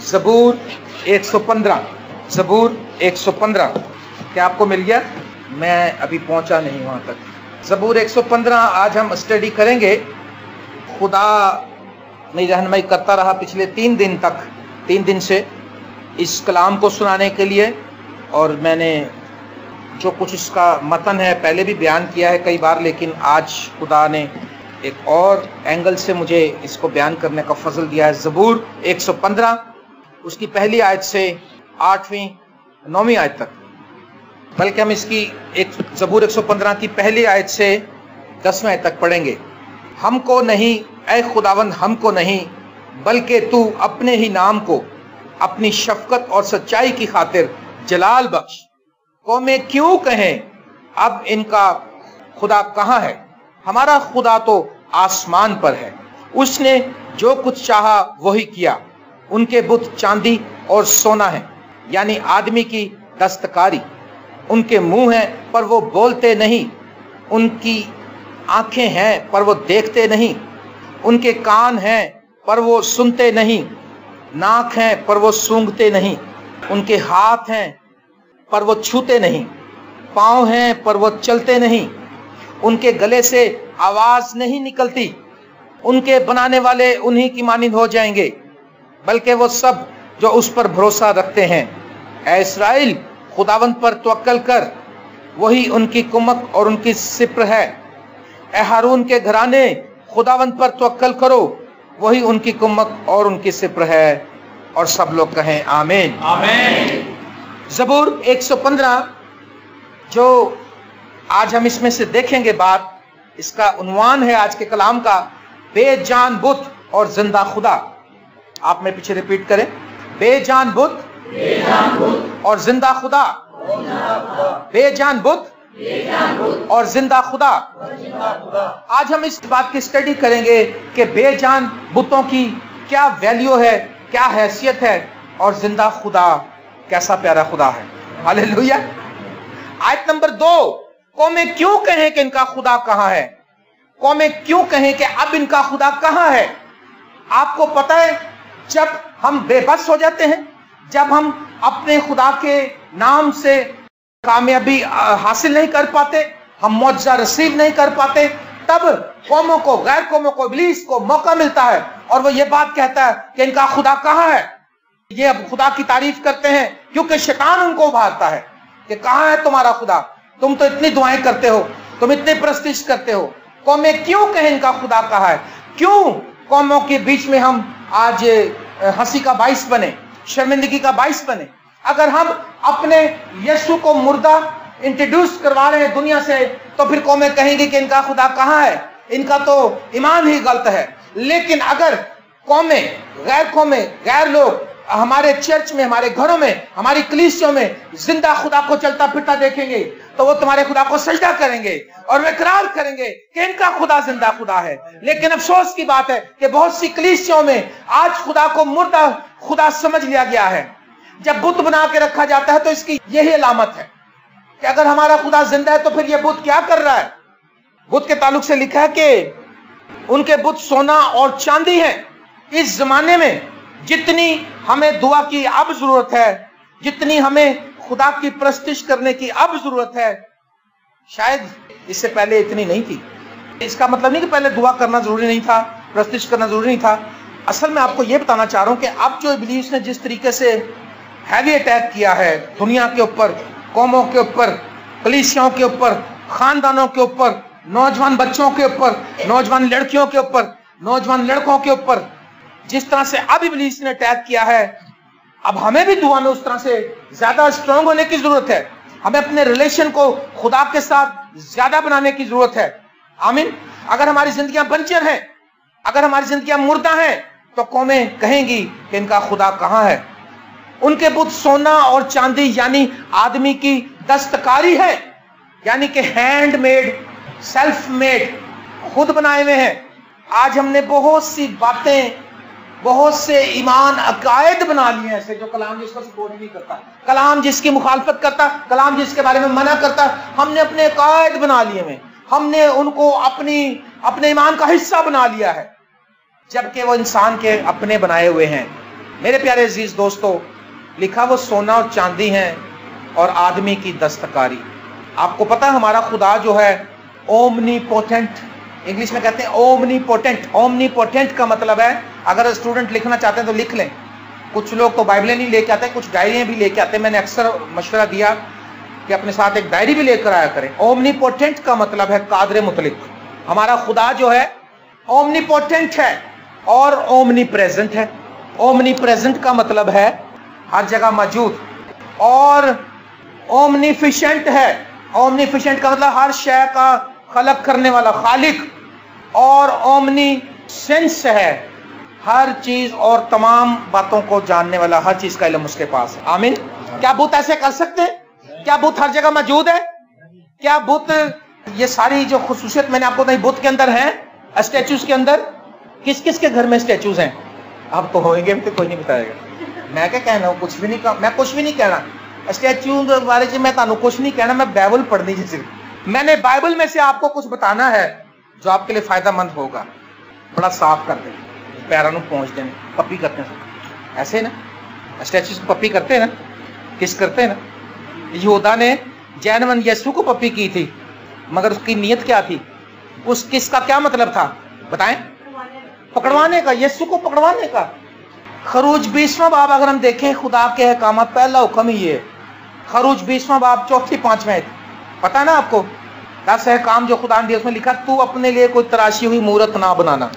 ज़बूर 115, ज़बूर 115। क्या आपको मिल गया? मैं अभी पहुंचा नहीं वहां तक। ज़बूर 115 आज हम स्टडी करेंगे। खुदा मेरी रहनुमाई करता रहा पिछले 3 दिन तक, 3 दिन से इस कलाम को सुनाने के लिए, और मैंने जो कुछ इसका मतन है पहले भी बयान किया है कई बार, लेकिन आज खुदा ने एक और एंगल से मुझे इसको बयान करने का फजल दिया है। ज़बूर 115 उसकी पहली आयत से 8वीं 9वीं आयत तक, बल्कि हम इसकी एक ज़बूर 115 की पहली आयत से 10वीं आयत तक पढ़ेंगे। हमको नहीं ऐ खुदावंद, हमको नहीं, बल्कि तू अपने ही नाम को अपनी शफकत और सच्चाई की खातिर जलाल बख्श। कौमें क्यों कहें अब इनका खुदा कहाँ है? हमारा खुदा तो आसमान पर है, उसने जो कुछ चाहा वही किया। उनके बुत चांदी और सोना है, यानी आदमी की दस्तकारी। उनके मुंह हैं पर वो बोलते नहीं, उनकी आंखें हैं पर वो देखते नहीं, उनके कान हैं पर वो सुनते नहीं, नाक हैं पर वो सूंघते नहीं, उनके हाथ हैं पर वो छूते नहीं, पांव हैं पर वो चलते नहीं, उनके गले से आवाज नहीं निकलती। उनके बनाने वाले उन्हीं की मानिंद हो जाएंगे, बल्कि वो सब जो उस पर भरोसा रखते हैं। ऐ इस्राएल, खुदावंद पर तवक्कल कर, वही उनकी कुमक और उनकी सिप्र है। ऐ हारून के घराने, खुदावंद पर तवक्कल करो, वही उनकी कुमक और उनकी सिप्र है। और सब लोग कहें आमीन। आमीन। ज़बूर 115 जो आज हम इसमें से देखेंगे बात, इसका उन्वान है आज के कलाम का, बेजान बुत और जिंदा खुदा। आप मेरे पीछे रिपीट करें, बेजान बुत और जिंदा खुदा, बेजान बुत और जिंदा खुदा। आज हम इस बात की स्टडी करेंगे कि बेजान बुतों की क्या वैल्यू है, क्या हैसियत है, और जिंदा खुदा कैसा प्यारा खुदा है। हालेलुया। आयत नंबर 2, कौमें क्यों कहें कि इनका खुदा कहां है? कौमें क्यों कहें कि अब इनका खुदा कहां है? आपको पता है, जब हम बेबस हो जाते हैं, जब हम अपने खुदा के नाम से कामयाबी हासिल नहीं कर पाते, हम मौजज़ा रिसीव नहीं कर पाते, तब कौमों को, गैर कौमों को, इब्लीस को मौका मिलता है और वो ये बात कहता है कि इनका खुदा कहां है। ये अब खुदा की तारीफ करते हैं क्योंकि शैतान उनको उभारता है कि कहां है तुम्हारा खुदा, तुम तो इतनी दुआएं करते हो, तुम इतने प्रस्तिश करते हो। कौमें क्यों कहें इनका खुदा कहां है? क्यों कौमों के बीच में हम आज हंसी का बाइस बने, शर्मिंदगी का बाइस बने? अगर हम अपने यीशु को मुर्दा इंट्रोड्यूस करवा रहे हैं दुनिया से, तो फिर कौमें कहेंगे कि इनका खुदा कहां है, इनका तो ईमान ही गलत है। लेकिन अगर कौमें, गैर लोग हमारे चर्च में, हमारे घरों में, हमारी कलीसियों में जिंदा खुदा को चलता फिरता देखेंगे, तो वो तुम्हारे खुदा को सजदा करेंगे और वे इकरार करेंगे कि इनका खुदा जिंदा खुदा है। लेकिन अफसोस की बात है कि बहुत सी कलीसियों में आज खुदा को मुर्दा खुदा समझ लिया गया है। जब बुत बना के रखा जाता है तो इसकी यही अलामत है कि अगर हमारा खुदा जिंदा है तो फिर यह बुत क्या कर रहा है। बुत के ताल्लुक से लिखा है कि उनके बुत सोना और चांदी है। इस जमाने में जितनी हमें दुआ की अब जरूरत है, जितनी हमें खुदा की प्रस्तिश करने की अब जरूरत है, शायद इससे पहले इतनी नहीं थी। इसका मतलब नहीं कि पहले दुआ करना जरूरी नहीं था, प्रस्तिश करना जरूरी नहीं था। असल में आपको यह बताना चाह रहा हूं कि अब जो इब्लीस ने जिस तरीके से हैवी अटैक किया है दुनिया के ऊपर, कौमों के ऊपर, कलीसियाओं के ऊपर, खानदानों के ऊपर, नौजवान बच्चों के ऊपर, नौजवान लड़कियों के ऊपर, नौजवान लड़कों के ऊपर, जिस तरह से अब इब्लीस ने अटैक किया है, अब हमें भी दुआ में उस तरह से ज्यादा स्ट्रांग होने की जरूरत है। हमें अपने रिलेशन को खुदा के साथ ज्यादा बनाने की जरूरत है। आमीन। अगर हमारी जिंदगियां बंजर हैं, अगर हमारी जिंदगियां मुर्दा हैं, तो कौमें कहेंगी कि इनका खुदा कहां है। उनके बुत सोना और चांदी यानी आदमी की दस्तकारी है, यानी कि हैंडमेड, सेल्फ मेड, खुद बनाए हुए हैं। आज हमने बहुत सी बातें, बहुत से ईमान अकायद बना लिए ऐसे जो कलाम जिसको सपोर्ट नहीं करता, कलाम जिसकी मुखालफत करता, कलाम जिसके बारे में मना करता, हमने अपने अकायद बना लिए हैं, हमने उनको अपने ईमान का हिस्सा बना लिया है, जबकि वो इंसान के अपने बनाए हुए हैं। मेरे प्यारे अजीज दोस्तों, लिखा वो सोना और चांदी है और आदमी की दस्तकारी। आपको पता है हमारा खुदा जो है ओमनीपोटेंट, इंग्लिश में कहते हैं ओमनीपोटेंट। ओमनीपोटेंट का मतलब है, अगर स्टूडेंट लिखना चाहते हैं तो लिख लें। कुछ लोग तो बाइबलें नहीं लेके आते, कुछ डायरियां भी लेके आते हैं। मैंने अक्सर मशवरा दिया कि अपने साथ एक डायरी भी लेकर आया करें। ओमनीपोटेंट का मतलब है कादर मुतलिक। हमारा खुदा जो है ओमनीपोटेंट है और ओमनी प्रेजेंट है। ओमनी प्रेजेंट का मतलब है हर जगह मौजूद, और ओमनीफिशेंट है। ओमनीफिशेंट का मतलब हर शय का खलक करने वाला, खालिक। और ओमनी सेंस है, हर चीज और तमाम बातों को जानने वाला, हर चीज का इल्म उसके पास है। आमीन। क्या बुत ऐसे कर सकते हैं? क्या बुत हर जगह मौजूद है? क्या बुत, ये सारी जो खुसूसियत मैंने आपको बताई बुत के अंदर है, स्टैचूज के अंदर, किस किस के घर में स्टैचूज हैं? अब तो होंगे तो कोई नहीं बताएगा। मैं क्या कहना हूँ, कुछ भी नहीं, मैं कुछ भी नहीं कहना स्टैचू के बारे में। मैं तानू कुछ नहीं कहना, मैं बाइबल पढ़नी जैसे। मैंने बाइबल में से आपको कुछ बताना है जो आपके लिए फायदेमंद होगा। बड़ा साफ कर दे, पैरों को पहुंच देने, पप्पी करते हैं ऐसे ना, स्टैचूज को पप्पी करते हैं ना, किस करते हैं ना। यहूदा ने जैनवन यीशु को पप्पी की थी, मगर उसकी नीयत क्या थी? उस किस का क्या मतलब था बताएं? पकड़वाने का, यीशु को पकड़वाने का। खरूज 20वां बाब अगर हम देखें, खुदा के अहकाम पहला हुक्म ही है। खरूज 20वां बाब 4-5 आयत, पता ना आपको? 10 अहकाम जो खुदा ने दिए, उसमें लिखा तू अपने लिए कोई तराशी हुई मूरत ना बनाना,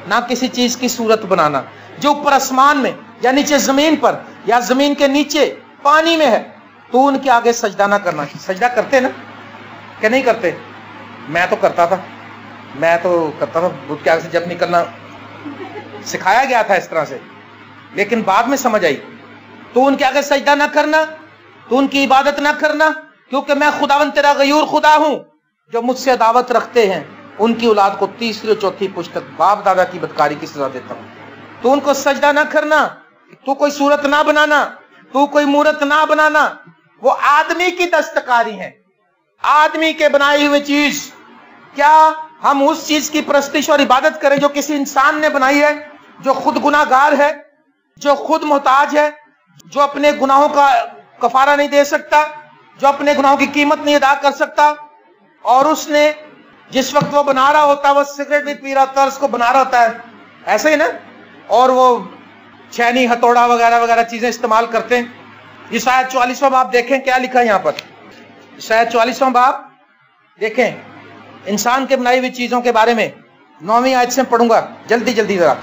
ना किसी चीज की सूरत बनाना जो ऊपर आसमान में या नीचे जमीन पर या जमीन के नीचे पानी में है, तू उनके आगे सजदा ना करना। सजदा करते ना क्या नहीं करते? मैं तो करता था बुत के आगे से जब निकलना सिखाया गया था इस तरह से, लेकिन बाद में समझ आई। तू उनके आगे सजदा ना करना, तू उनकी इबादत ना करना, क्योंकि मैं खुदावंद तेरा गयूर खुदा हूं जो मुझसे दावत रखते हैं उनकी औलाद को 3री और 4थी पुश्त तक बाप दादा की बदकारी की सजा देता हूं। तू उनको सजदा ना करना, तू कोई सूरत ना बनाना, तू कोई मूरत ना बनाना। वो आदमी की दस्तकारी है, आदमी के बनाई हुई चीज। क्या हम उस चीज की प्रस्तिश और इबादत करें जो किसी इंसान ने बनाई है, जो खुद गुनाहगार है, जो खुद मोहताज है, जो अपने गुनाहों का कफारा नहीं दे सकता, जो अपने गुनाहों की कीमत नहीं अदा कर सकता, और उसने जिस वक्त वो बना रहा होता है वो सिगरेट भी पी रहा होता है, उसको बना रहा होता है ऐसे ही ना, और वो छैनी हथौड़ा वगैरह वगैरह चीजें इस्तेमाल करते हैं। ये शायद 44वां बाब देखें क्या लिखा है यहाँ पर। शायद 44वां बाब देखें, इंसान के बनाई हुई चीजों के बारे में 9वीं आयत से पढ़ूंगा, जल्दी जल्दी जरा।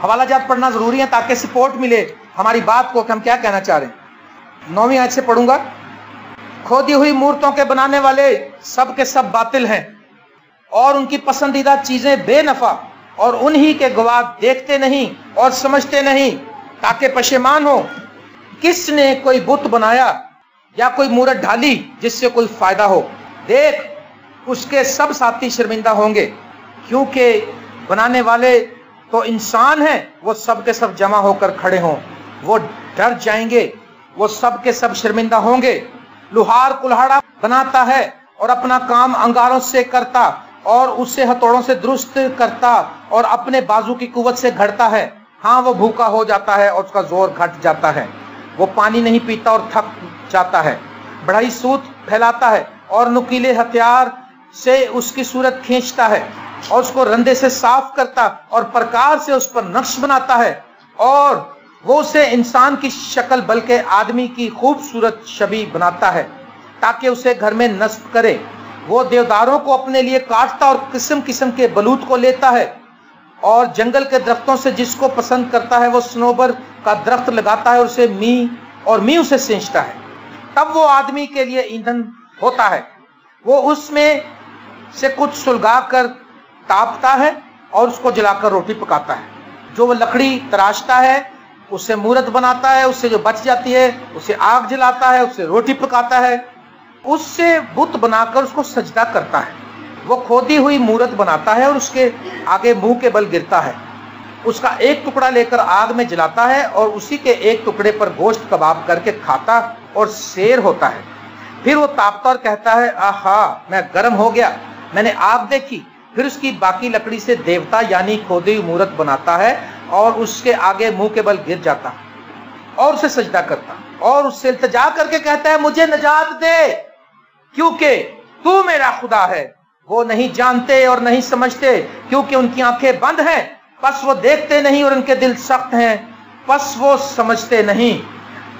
हवाला जात पढ़ना जरूरी है ताकि सपोर्ट मिले हमारी बात को कि हम क्या कहना चाह रहे हैं। 9वीं आयत से पढ़ूंगा। खोदी हुई मूर्तों के बनाने वाले सब के सब बातिल हैं और उनकी पसंदीदा चीजें बेनफा, और उन्हीं के गवाह देखते नहीं और समझते नहीं ताकि पशेमान हो। किसने कोई बुत बनाया या कोई मूरत ढाली जिससे कोई फायदा हो? देख उसके सब साथी शर्मिंदा होंगे, क्योंकि बनाने वाले तो इंसान हैं। वो सब के सब जमा होकर खड़े हों, वो डर जाएंगे, वो सब के सब शर्मिंदा होंगे। लुहार कुल्हाड़ा बनाता है और अपना काम अंगारों से करता और उससे हथौड़ों से दुरुस्त करता और अपने बाजू की कुव्वत से घड़ता है। हाँ, वो भूखा हो जाता है और उसका जोर घट जाता है, वो पानी नहीं पीता और थक जाता है। बढ़ई सूत फैलाता है और नुकीले हथियार से उसकी सूरत खींचता है और उसको रंधे से साफ करता और प्रकार से उस पर नक्श बनाता है, और वो उसे इंसान की शक्ल बल्कि आदमी की खूबसूरत छवि बनाता है ताकि उसे घर में नस्ब करे। वो देवदारों को अपने लिए काटता और किस्म किस्म के बलूत को लेता है, और जंगल के दरख्तों से जिसको पसंद करता है वो सनोबर का दरख्त लगाता है और उसे मी उसे सींचता है। तब वो आदमी के लिए ईंधन होता है। वो उसमें से कुछ सुलगा कर तापता है और उसको जलाकर रोटी पकाता है। जो वो लकड़ी तराशता है उससे मूरत बनाता है, उससे जो बच जाती है उसे आग जलाता है, उससे रोटी पकाता है, उससे बुत बनाकर उसको सजदा करता है। वो खोदी हुई मूरत बनाता है और उसके आगे मुंह के बल गिरता है। उसका एक टुकड़ा लेकर आग में जलाता है और उसी के एक टुकड़े पर गोश्त कबाब करके खाता और शेर होता है। फिर वो तापता और कहता है, आहा मैं गर्म हो गया, मैंने आग देखी फिर उसकी बाकी लकड़ी से देवता यानी खोदी हुई मूर्त बनाता है और उसके आगे मुंह के बल गिर जाता और उसे सजदा करता और उससे इल्तिजा करके कहता है मुझे निजात दे, क्योंकि तू मेरा खुदा है। वो नहीं जानते और नहीं समझते, क्योंकि उनकी आंखें बंद हैं, बस वो देखते नहीं, और उनके दिल सख्त हैं, बस वो समझते नहीं।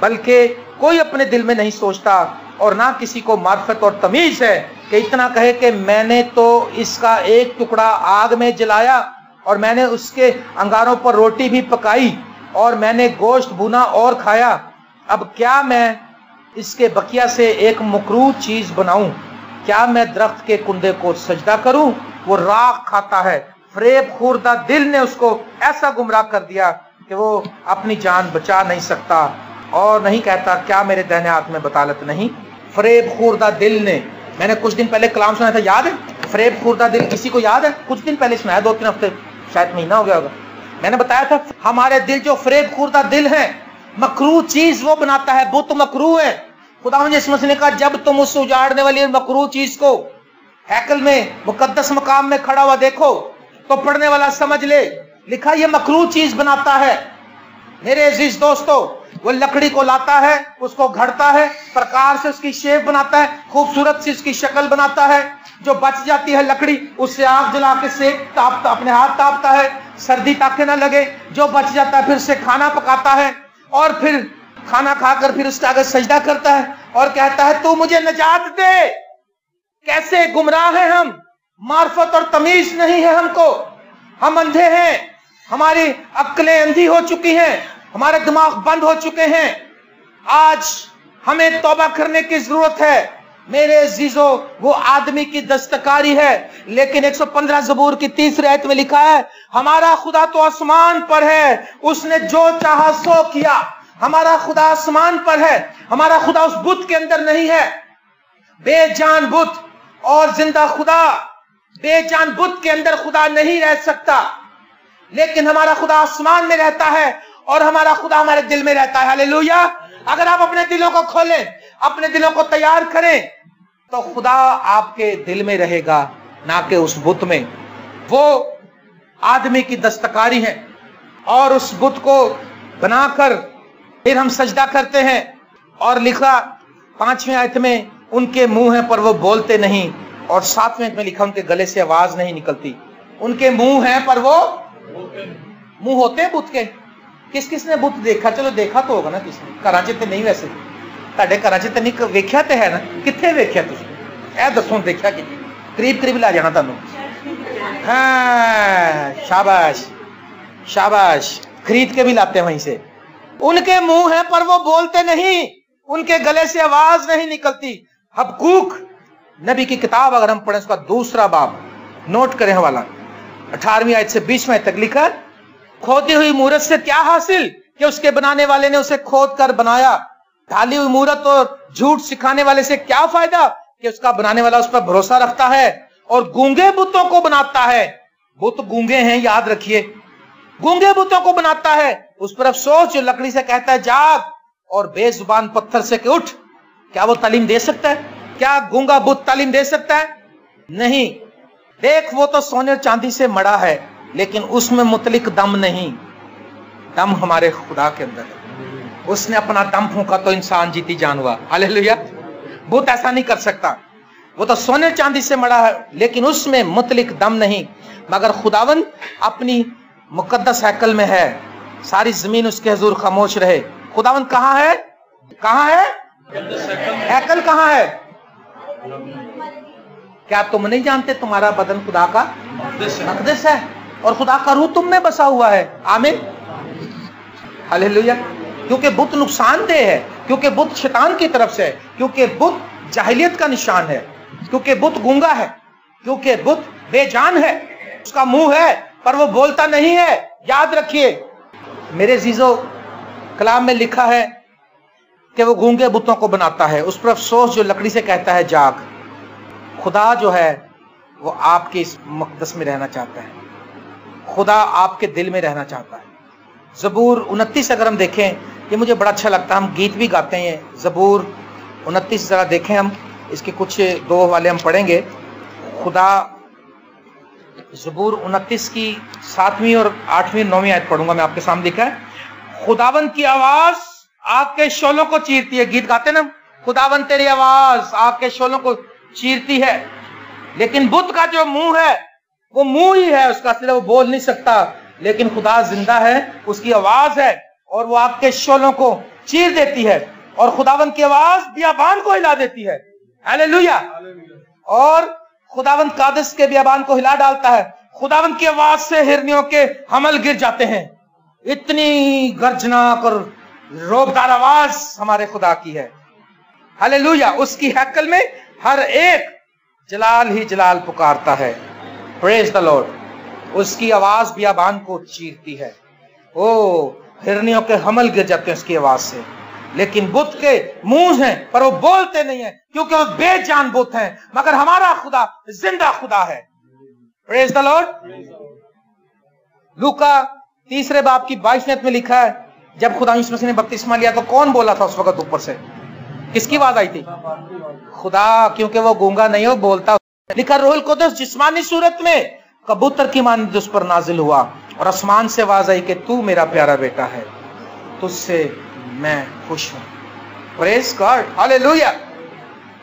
बल्कि कोई अपने दिल में नहीं सोचता और ना किसी को मार्फत और तमीज है कि इतना कहे कि मैंने तो इसका एक टुकड़ा आग में जलाया और मैंने उसके अंगारों पर रोटी भी पकाई और मैंने गोश्त भुना और खाया। अब क्या मैं इसके बकिया से एक मकरूह चीज बनाऊं? क्या मैं दरख्त के कुंदे को सजदा करूं? वो राख खाता है। फरेब खुर्दा दिल ने उसको ऐसा गुमराह कर दिया कि वो अपनी जान बचा नहीं सकता और नहीं कहता क्या मेरे दाहिने हाथ में बतालत नहीं। फरेब खुर्दा दिल ने, मैंने कुछ दिन पहले कलाम सुना था, याद है? फरेब खुर्दा दिल किसी को याद है? कुछ दिन पहले सुनाया, 2-3 हफ्ते, शायद महीना हो गया होगा। मैंने बताया था हमारे दिल जो फरेब खुर्दा दिल है, मकरूह चीज वो बनाता है, बुत मकरूह है। खुदावंद यीशु मसीह ने कहा जब तुम उस उजाड़ने वाली मकरूह चीज को हैकल में मुकद्दस मकाम में खड़ा हुआ देखो तो पढ़ने वाला समझ ले, लिखा ये मकरूह चीज बनाता है। मेरे अजीज दोस्तों, वो लकड़ी को लाता है, उसको घड़ता है, प्रकार से उसकी शेप बनाता है, खूबसूरत सी उसकी शक्ल बनाता है। जो बच जाती है लकड़ी उससे आग जला के सेक तापता, अपने हाथ तापता है, सर्दी ताके ना लगे। जो बच जाता है फिर उससे खाना पकाता है और फिर खाना खाकर फिर उसके आगे सजदा करता है और कहता है तू मुझे निजात दे। कैसे गुमराह हैं हम, मार्फत और तमीज नहीं है हमको, हम अंधे हैं, हमारी अक्लें अंधी हो चुकी हैं, हमारे दिमाग बंद हो चुके हैं। आज हमें तौबा करने की जरूरत है। मेरे अजीजों, वो आदमी की दस्तकारी है, लेकिन 115 ज़बूर की 3री आयत में लिखा है हमारा खुदा तो आसमान पर है, उसने जो चाहा सो किया। हमारा खुदा आसमान पर है, हमारा खुदा उस बुत के अंदर नहीं है। बेजान बुत और जिंदा खुदा, बेजान बुत के अंदर खुदा नहीं रह सकता, लेकिन हमारा खुदा आसमान में रहता है और हमारा खुदा हमारे दिल में रहता है। हालेलुया। अगर आप अपने दिलों को खोलें, अपने दिलों को तैयार करें, तो खुदा आपके दिल में रहेगा, ना कि उस बुत में। वो आदमी की दस्तकारी है और उस बुत को बनाकर फिर हम सजदा करते हैं। और लिखा 5वीं आयत में उनके मुंह हैं पर वो बोलते नहीं, और 7वें आयत में लिखा उनके गले से आवाज नहीं निकलती। उनके मुंह हैं पर वो मुंह होते हैं बुत के। किस किसने बुत देखा? चलो देखा तो होगा ना किसने, कराची ते नहीं, वैसे ਤੁਹਾਡੇ कराची ते नहीं वेख्या ते है ना, कितने वेख्या तुम? ए दसो देखा कि करीब करीब ला जाना तुहानू। हाँ, शाबाश शाबाश, खरीद के भी लाते हैं वहीं से। उनके मुंह है पर वो बोलते नहीं, उनके गले से आवाज नहीं निकलती। हबकूक नबी की किताब अगर हम पढ़ें, उसका 2रा बाब, नोट करें हवाला, 18वीं आयत से 20वें आयत तक लिखा, खोदी हुई मूरत से क्या हासिल कि उसके बनाने वाले ने उसे खोद कर बनाया। ढाली हुई मूरत और झूठ सिखाने वाले से क्या फायदा कि उसका बनाने वाला उस पर भरोसा रखता है। और गूंगे बुतों को बनाता है, बुत गूंगे हैं, याद रखिए, गूंगे बुतों को बनाता है। उस पर अफसोस जो लकड़ी से कहता है जाग, और बेजुबान पत्थर से कि उठ। क्या वो तालीम दे सकता है? क्या गूंगा बुत तालीम दे सकता है? नहीं। देख, वो तो सोने और चांदी से मड़ा है, लेकिन उसमें मुतलिक दम नहीं। दम हमारे खुदा के अंदर है। उसने अपना दम फूंका तो इंसान जीती जान हुआ। हालेलुया। बुत ऐसा नहीं कर सकता। वो तो सोने चांदी से मड़ा है, लेकिन उसमें मुतलिक दम नहीं। मगर खुदावंद अपनी मुकद्दस हैकल में है, सारी जमीन उसके हुजूर खामोश रहे। खुदावंद कहाँ है? कहाँ है? हैकल कहाँ है? क्या तुम नहीं जानते तुम्हारा बदन खुदा का मकदस है और खुदा का रूह तुम में बसा हुआ है? आमीन, हालेलुया। क्योंकि बुत नुकसानदेह है, क्योंकि बुत शैतान की तरफ से है, क्योंकि बुत जाहिलियत का निशान है, क्योंकि बुत गूंगा है, क्योंकि बुत बेजान है। उसका मुंह है पर वो बोलता नहीं है। याद रखिए मेरे अजीजों, कलाम में लिखा है कि वो गूंगे बुतों को बनाता है। उस पर अफसोस जो लकड़ी से कहता है जाग। खुदा जो है वो आपके इस मकदस में रहना चाहता है, खुदा आपके दिल में रहना चाहता है। ज़बूर 29 अगर हम देखें, ये मुझे बड़ा अच्छा लगता है, हम गीत भी गाते हैं। ज़बूर 29 जरा देखें हम, इसके कुछ 2 हवाले हम पढ़ेंगे। खुदा ज़बूर 29 की 7वीं और 8वीं 9वीं आयत पढ़ूंगा मैं आपके सामने। लिखा है, खुदावंद की आवाज आग के शोलों को चीरती है। गीत गाते ना, खुदावंद तेरी आवाज आग के शोलों को चीरती है। लेकिन बुत का जो मुंह है वो मुंह ही है उसका, सिर्फ वो बोल नहीं सकता। लेकिन खुदा जिंदा है, उसकी आवाज है और वो आग के शोलों को चीर देती है। और खुदावंद की आवाज बियाबान को हिला देती है। हालेलुया। और खुदावंद कादेश के बियाबान को हिला डालता है। खुदावंद की आवाज से हिरनियों के हमल गिर जाते हैं। इतनी गर्जनाक और रोबदार आवाज हमारे खुदा की है। हालेलुया। उसकी हैकल में हर एक जलाल ही जलाल पुकारता है। Praise the Lord. उसकी आवाज बियाबान को चीरती है। ओ, हिरनियों के हमल गिर जाते हैं उसकी आवाज से। लेकिन बुत के मुंह हैं पर वो बोलते नहीं है, क्योंकि वो बेजान बुत हैं। मगर हमारा खुदा जिंदा खुदा है। Praise the Lord. लूका 3 बाब की 22 आयत में लिखा है, जब खुदा यीशु मसीह ने बपतिस्मा लिया तो कौन बोला था उस वक्त ऊपर से? किसकी आवाज आई थी? खुदा, क्योंकि वो गूंगा नहीं हो, बोलता। लिखा, रूहुल कुद्दुस जिस्मानी सूरत में कबूतर की मानद उस पर नाजिल हुआ और आसमान से आवाज आई कि तू मेरा प्यारा बेटा है, तुझसे मैं खुश हूं। Praise God. हालेलुया।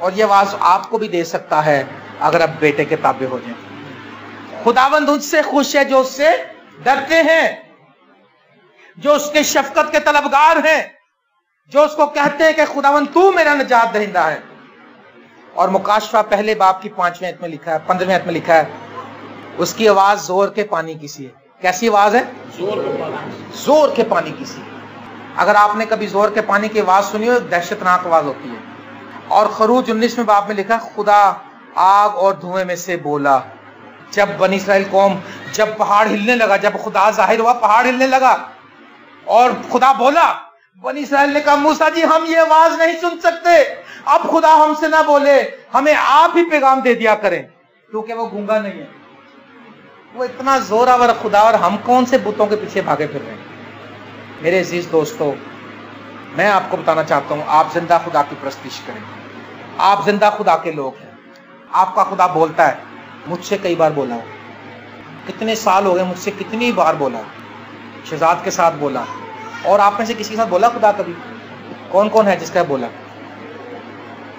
और ये आवाज आपको भी दे सकता है अगर आप बेटे के ताबे हो जाए। खुदावंद उनसे खुश है जो उससे डरते हैं, जो उसके शफकत के तलबगार हैं, जो उसको कहते हैं कि खुदावंद तू मेरा निजात दहिंदा है। और मुकाशफा 1 बाब की 5वीं आयत में लिखा है, 15वीं आयत में लिखा है, उसकी आवाज जोर के पानी की सी है। कैसी आवाज है? जोर के पानी की सी। अगर आपने कभी जोर के पानी की आवाज सुनी हो, दहशतनाक आवाज होती है। और खरूज 19वें बाब में लिखा, खुदा आग और धुएं में से बोला। जब बनी इस्राएल कौम, जब पहाड़ हिलने लगा, जब खुदा जाहिर हुआ, पहाड़ हिलने लगा और खुदा बोला, बनी इस्राएल ने कहा, मूसा जी हम ये आवाज नहीं सुन सकते, अब खुदा हमसे ना बोले, हमें आप ही पैगाम दे दिया करें, क्योंकि वो गूंगा नहीं है। वो इतना जोरावर खुदा, और हम कौन से बुतों के पीछे भागे फिर रहे हैं? मेरे अजीज दोस्तों, मैं आपको बताना चाहता हूं, आप जिंदा खुदा की प्रस्तिश करें। आप जिंदा खुदा के लोग हैं। आपका खुदा बोलता है। मुझसे कई बार बोला, कितने साल हो गए, मुझसे कितनी बार बोला, शहजाद के साथ बोला। और आप में से किसी के साथ बोला खुदा कभी? कौन कौन है जिसका बोला?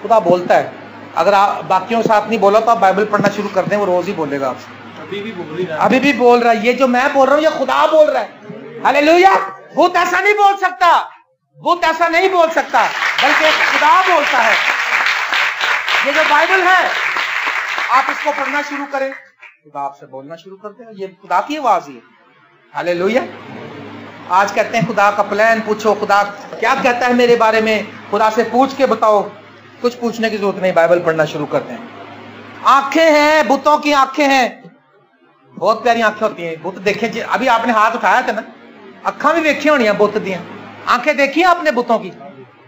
खुदा बोलता है। अगर आप बाकियों के साथ नहीं बोला तो आप बाइबल पढ़ना शुरू कर दें, वो रोज ही बोलेगा आपसे। अभी भी बोल रहा है। ये जो मैं बोल रहा हूँ, ये खुदा बोल रहा है। हालेलुया। भूत ऐसा नहीं बोल सकता, भूत ऐसा नहीं बोल सकता, बल्कि खुदा बोलता है। ये जो बाइबल है, आप इसको पढ़ना शुरू करें, खुदा आपसे बोलना शुरू कर दे। ये खुदा की आवाज ही है। हालेलुया। आज कहते हैं खुदा का प्लान पूछो, खुदा क्या कहता है मेरे बारे में, खुदा से पूछ के बताओ। कुछ पूछने की जरूरत नहीं, बाइबल पढ़ना शुरू करते हैं। आंखें हैं, बुतों की आंखें हैं, बहुत प्यारी आंखें होती हैं। बुत देखे, अभी आपने हाथ उठाया था ना, अखा भी देखी होनी बुत दियां। आंखें देखी आपने बुतों की?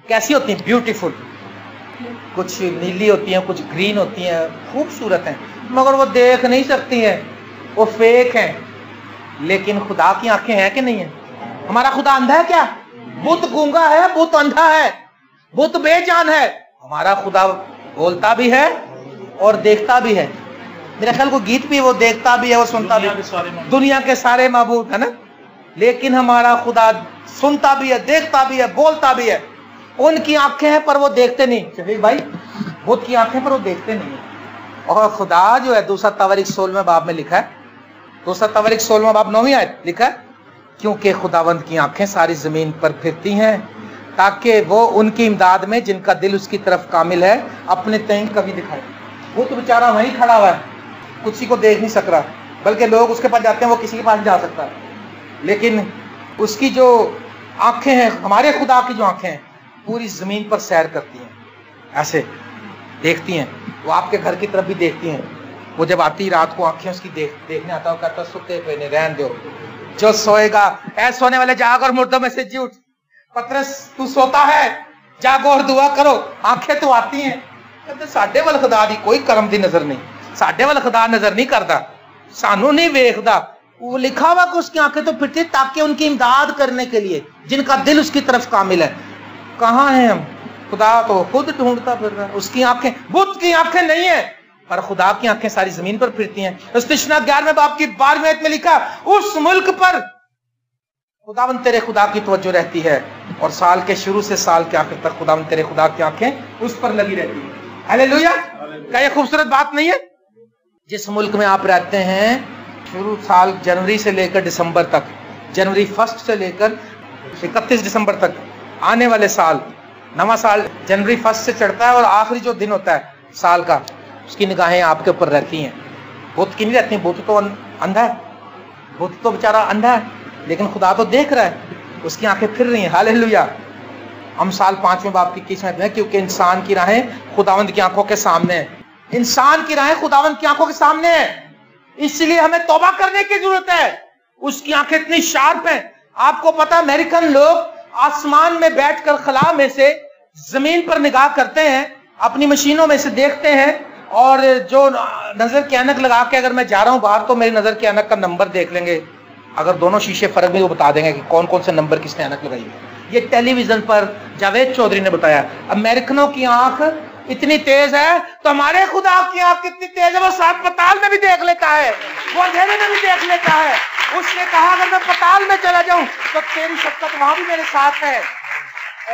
कैसी होती हैं? ब्यूटीफुल। कुछ नीली होती हैं, कुछ ग्रीन होती हैं, खूबसूरत हैं, मगर वो देख नहीं सकती हैं, वो फेक हैं। लेकिन खुदा की आंखें हैं कि नहीं है? हमारा खुदा अंधा है क्या? बुत गूंगा है, बुत अंधा है, बुत बेजान है। हमारा खुदा बोलता भी है और देखता भी है। मेरे ख्याल को गीत भी, वो देखता भी है, वो सुनता भी है। दुनिया के सारे माबूद है ना, लेकिन हमारा खुदा सुनता भी है, देखता भी है, बोलता भी है। उनकी आंखें हैं पर वो देखते नहीं। चलिए भाई, बुत की आंखें पर वो देखते नहीं है। और खुदा जो है, 2 तवारीख 16वें बाब में लिखा है, 2 तवारीख 16वां बाब 9वीं आयत लिखा है, क्योंकि खुदावंद की आंखें सारी जमीन पर फिरती हैं, ताकि वो उनकी इमदाद में जिनका दिल उसकी तरफ कामिल है अपने तय कभी दिखाए। वो तो बेचारा वहीं खड़ा हुआ है, किसी को देख नहीं सक रहा, बल्कि लोग उसके पास जाते हैं, वो किसी के पास नहीं जा सकता। लेकिन उसकी जो आंखें हैं, हमारे खुदा की जो आंखें हैं, पूरी जमीन पर सैर करती हैं, ऐसे देखती हैं। वो आपके घर की तरफ भी देखती हैं। वो जब आती रात को आंखें उसकी देखने आता है, कहता सुते पे नहीं रहन दो, जो सोएगा ऐ सोने वाले जाग और मुर्दों में से जी उठ। पतरस तू सोता है, जागो और दुआ करो। आंखें तो आती हैं। कहते साडे वाल खुदा दी कोई करम दी नजर नहीं, साडे वाल खुदा नजर नहीं करता, सानू नहीं वेखदा। वो लिखा हुआ कि उसकी आंखें तो फिरती ताकि उनकी इमदाद करने के लिए जिनका दिल उसकी तरफ कामिल है। कहाँ हैं हम? खुदा तो खुद ढूंढता फिर रहा है। उसकी आंखें, बुत की आंखें नहीं है, پر خدا کی آنکھیں ساری زمین پر پھرتی ہیں. استثنا 11 باب کی 12ویں آیت میں لکھا اس ملک پر خداوند تیرے خدا کی توجہ رہتی ہے اور سال کے شروع سے سال کے آخر تک خداوند تیرے خدا کی آنکھیں اس پر لگی رہتی ہیں. ہلیلویا. کیا یہ خوبصورت بات نہیں ہے؟ جس ملک میں آپ رہتے ہیں شروع سال جنوری سے لے کر دسمبر تک، جنوری 1 سے لے کر 31 دسمبر تک، آنے والے سال نواں سال جنوری 1 سے چڑھتا ہے اور آخری جو دن ہوتا ہے سال کا اس کی نگاہیں آپ کے اوپر رہتی ہیں. بت کی نہیں رہتی، بت تو اندھا ہے، بت تو بیچارہ اندھا ہے لیکن خدا تو دیکھ رہا ہے، اس کی آنکھیں پھر رہی ہیں. ہاللیلویا. امثال 5ویں باب کی 21 میں کیونکہ انسان کی راہیں خداوند کی آنکھوں کے سامنے ہیں. انسان کی راہیں خداوند کی آنکھوں کے سامنے ہیں، اس لیے ہمیں توبہ کرنے کی ضرورت ہے. اس کی آنکھیں اتنی شارپ ہیں. آپ کو پتا امریکن لوگ آسمان میں بیٹھ کر خلا میں سے زمین پر نگاہ کرتے ہیں، اپنی مشینوں میں سے دیکھتے ہیں، اور جو نظر کی اینک لگا کے اگر میں جا رہا ہوں باہر تو میری نظر کی اینک کا نمبر دیکھ لیں گے. اگر دونوں شیشے فرق بھی وہ بتا دیں گے کہ کون کون سے نمبر کس نے اینک لگائی ہے. یہ ٹیلی ویژن پر جاوید چودھری نے بتایا. امریکنوں کی آنکھ اتنی تیز ہے تو ہمارے خدا کی آنکھ کتنی تیز ہے، وہ سات پتال میں بھی دیکھ لیتا ہے، وہ اندھیرے میں بھی دیکھ لیتا ہے. اس نے کہا اگر میں پتال میں چلا جاؤں تو تیری شفقت وہاں بھی میرے ساتھ ہے،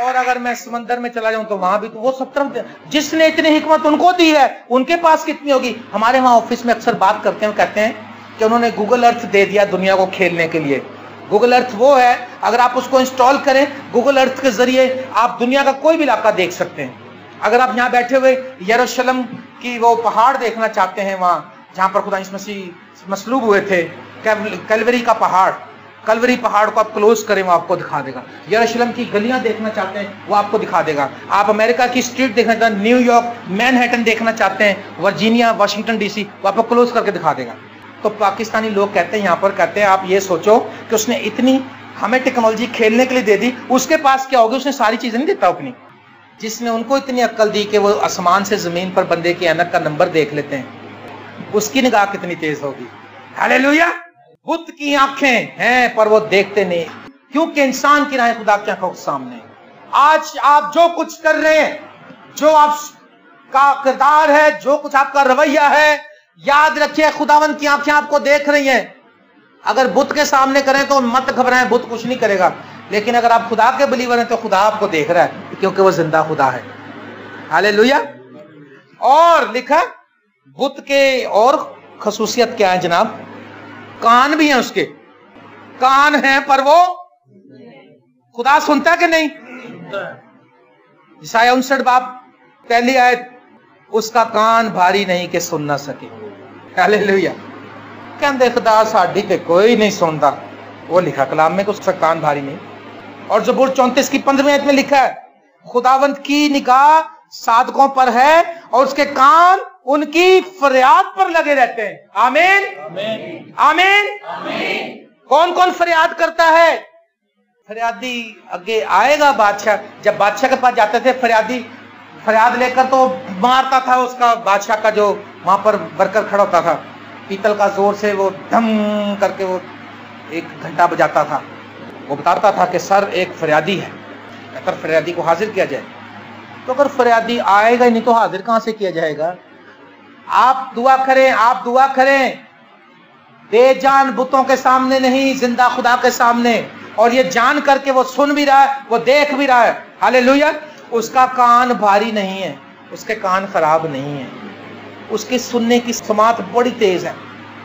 اور اگر میں سمندر میں چلا جاؤں تو وہاں بھی. تو وہ سب طرف جس نے اتنی حکمت ان کو دی ہے ان کے پاس کتنی ہوگی. ہمارے وہاں آفس میں اکثر بات کرتے ہیں، کہتے ہیں کہ انہوں نے گوگل ارتھ دے دیا دنیا کو کھیلنے کے لیے. گوگل ارتھ وہ ہے اگر آپ اس کو انسٹال کریں گوگل ارتھ کے ذریعے آپ دنیا کا کوئی بھی علاقہ دیکھ سکتے ہیں. اگر آپ یہاں بیٹھے ہوئے یروشلم کی وہ پہاڑ دیکھنا چاہتے ہیں، وہاں جہاں پر خدا یسوع مسیح مصلوب ہوئے تھے، کیلوری کا پہاڑ، کلوری پہاڑ کو آپ کلوز کریں وہ آپ کو دکھا دے گا. یروشلم کی گلیاں دیکھنا چاہتے ہیں وہ آپ کو دکھا دے گا. آپ امریکہ کی اسٹریٹ دیکھنا چاہتے ہیں، نیو یارک مین ہیٹن دیکھنا چاہتے ہیں، ورجینیا واشنگٹن ڈی سی، وہ آپ کو کلوز کر کے دکھا دے گا. تو پاکستانی لوگ کہتے ہیں یہاں پر، کہتے ہیں آپ یہ سوچو کہ اس نے اتنی ہمیں ٹیکنالوجی کھیلنے کے لیے دے دی، اس کے پاس کیا ہوگی؟ اس نے ساری چیزیں نہیں دیتا اپنی. جس نے ان کو اتنی عقل دی کہ وہ آسمان سے زمین پر بندے کی اینک کا نمبر دیکھ لیتے ہیں، اس کی نگاہ کتنی تیز ہوگی. ہاللیلویا. بت کی آنکھیں ہیں پر وہ دیکھتے نہیں، کیونکہ انسان کی راہیں خدا کی آنکھوں کے سامنے. آج آپ جو کچھ کر رہے ہیں، جو آپ کا کردار ہے، جو کچھ آپ کا رویہ ہے، یاد رکھیے خداوند کی آنکھیں آپ کو دیکھ رہی ہیں. اگر بت کے سامنے کریں تو مت گھبرائیں، بت کچھ نہیں کرے گا. لیکن اگر آپ خدا کے بلیور ہیں تو خدا آپ کو دیکھ رہا ہے کیونکہ وہ زندہ خدا ہے. ہاللیلویا. اور لکھا بت کے اور خصوصیت کیا ہے جناب؟ کان بھی ہیں، اس کے کان ہیں پر وہ خدا سنتا ہے کہ نہیں؟ عیسائی 59 باب 1 آیت، اس کا کان بھاری نہیں کہ سن نہ سکے. ہاللیلویا. کہندے خدا ساڈی تے کوئی نہیں سنتا، وہ لکھا کلام میں کہ اس کا کان بھاری نہیں. اور زبور 34 کی 15ویں آیت میں لکھا ہے خداوند کی نگاہ صادقوں پر ہے اور اس کے کان ان کی فریاد پر لگے رہتے ہیں. آمین آمین آمین. کون کون فریاد کرتا ہے؟ فریادی اگے آئے گا بادشاہ. جب بادشاہ کے پاس جاتے تھے فریادی فریاد لے کر تو مارتا تھا اس کا بادشاہ کا جو وہاں پر ورکر کھڑا ہوتا تھا، پیتل کا زور سے وہ دھم کر کے وہ 1 گھنٹہ بجاتا تھا. وہ بتاتا تھا کہ سر ایک فریادی ہے، اگر فریادی کو حاضر کیا جائے. تو اگر فریادی آئے گا ہی نہیں تو حاضر کہاں سے کیا جائے گا؟ آپ دعا کریں، آپ دعا کریں بے جان بتوں کے سامنے نہیں، زندہ خدا کے سامنے. اور یہ جان کر کے وہ سن بھی رہا ہے، وہ دیکھ بھی رہا ہے. ہاللیلویا. اس کا کان بھاری نہیں ہے، اس کے کان خراب نہیں ہیں، اس کی سننے کی سماعت بڑی تیز ہے.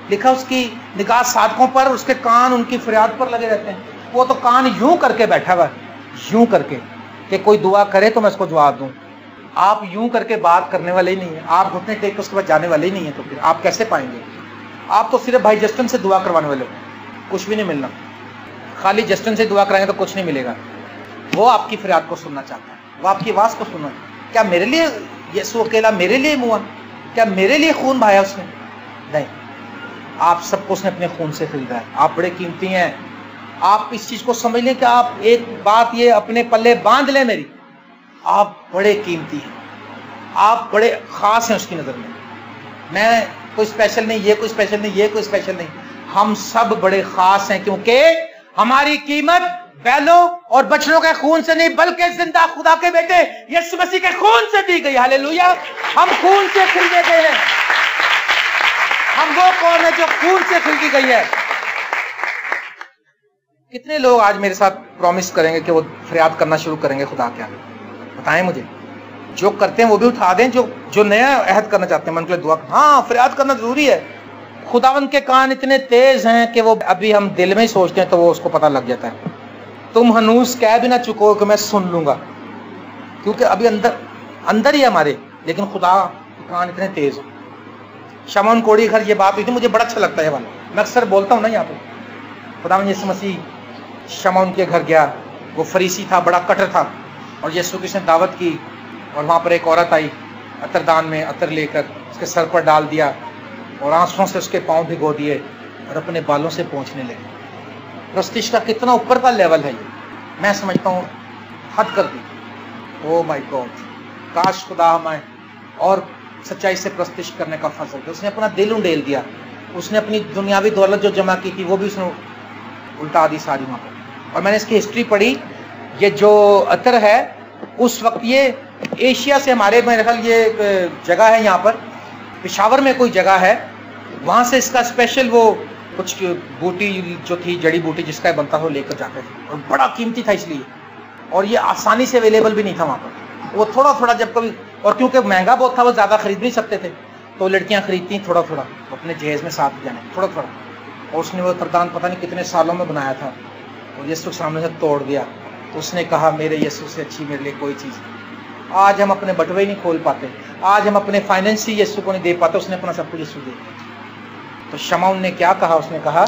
لکھا اس کی نگاہ صادقوں پر، اس کے کان ان کی فریاد پر لگے رہتے ہیں. وہ تو کان یوں کر کے بیٹھا ہوا ہے، یوں کر کے کہ کوئی دعا کرے تو میں اس کو جواب دوں. آپ یوں کر کے بات کرنے والے ہی نہیں ہیں، آپ گھٹنے ٹیک کے اس کے بعد جانے والے ہی نہیں ہیں. تو پھر آپ کیسے پائیں گے؟ آپ تو صرف بھائی جسٹن سے دعا کروانے والے ہو، کچھ بھی نہیں ملنا. خالی جسٹن سے دعا کرائیں گے تو کچھ نہیں ملے گا. وہ آپ کی فریاد کو سننا چاہتا ہے، وہ آپ کی آواز کو سننا. کیا میرے لیے یسوع اکیلا میرے لیے ہوا؟ کیا میرے لیے خون بہایا اس نے؟ نہیں. آپ سب کو اس نے اپنے خون سے خریدا ہے. آپ بڑے قیمتی ہیں. آپ اس چیز کو سمجھ لیں کہ آپ ایک بات یہ اپنے پلے باندھ لیں میری، آپ بڑے قیمتی ہیں، آپ بڑے خاص ہیں اس کی نظر میں. میں کوئی اسپیشل نہیں، یہ کوئی اسپیشل نہیں، یہ کوئی اسپیشل نہیں. ہم سب بڑے خاص ہیں کیونکہ ہماری قیمت بیلوں اور بچڑوں کے خون سے نہیں بلکہ زندہ خدا کے بیٹے یسوع مسیح کے خون سے دی گئی. ہاللیلویا. ہم خون سے خریدے گئے ہیں. हम वो कौम है जो खून से खरीदी गई है। कितने लोग आज मेरे साथ प्रॉमिस करेंगे कि वो फरियाद करना शुरू करेंगे खुदा के आगे? बताएं मुझे। जो करते हैं वो भी उठा दें, जो नया अहद करना चाहते हैं मन के लिए दुआ। हाँ, फरियाद करना जरूरी है। खुदावंद के कान इतने तेज हैं कि वो अभी हम दिल में ही सोचते हैं तो वो उसको पता लग जाता है। तुम हनूस कह भी ना चुको कि मैं सुन लूंगा, क्योंकि अभी अंदर ही हमारे, लेकिन खुदा के कान इतने तेज हैं। शमौन कोढ़ी घर ये बात हुई थी, मुझे बड़ा अच्छा लगता है वाला, मैं अक्सर बोलता हूँ ना यहाँ पे। खुदावंद यीशु मसीह शमौन के घर गया, वो फरीसी था, बड़ा कट्टर था, और यीशु की उसने दावत की, और वहाँ पर एक औरत आई, अतरदान में अतर लेकर उसके सर पर डाल दिया और आंसुओं से उसके पाँव भिगो दिए और अपने बालों से पोंछने लगे। प्रस्तिश का कितना ऊपर का लेवल है ये, मैं समझता हूँ हद कर दी। ओ माय गॉड, काश खुदा हमें और सच्चाई से प्रस्तिश करने का फजल दे। उसने अपना दिल उंडेल दिया, उसने अपनी दुनियावी दौलत जो जमा की थी वो भी उसने उल्टा दी सारी वहाँ पर। और मैंने इसकी हिस्ट्री पढ़ी, ये जो अतर है उस वक्त ये एशिया से हमारे, मेरे ख्याल ये एक जगह है यहाँ पर पेशावर में कोई जगह है, वहाँ से इसका स्पेशल वो कुछ बूटी जो थी, जड़ी बूटी जिसका बनता था वो लेकर जाते थे, और बड़ा कीमती था इसलिए, और ये आसानी से अवेलेबल भी नहीं था वहाँ पर। वो थोड़ा थोड़ा जब कभी, और क्योंकि महंगा बहुत था वो ज़्यादा खरीद नहीं सकते थे, तो लड़कियाँ खरीदती थोड़ा थोड़ा अपने जहेज में साथ जाने थोड़ा थोड़ा। और उसने वो तरदान पता नहीं कितने सालों में बनाया था, और यीशु सामने से तोड़ दिया। तो उसने कहा मेरे यीशु से अच्छी मेरे लिए कोई चीज़ नहीं। आज हम अपने बटवे नहीं खोल पाते, आज हम अपने फाइनेंस ही यीशु को नहीं दे पाते, उसने अपना सब कुछ यीशु दे दिया। तो शमौन ने क्या कहा, उसने कहा,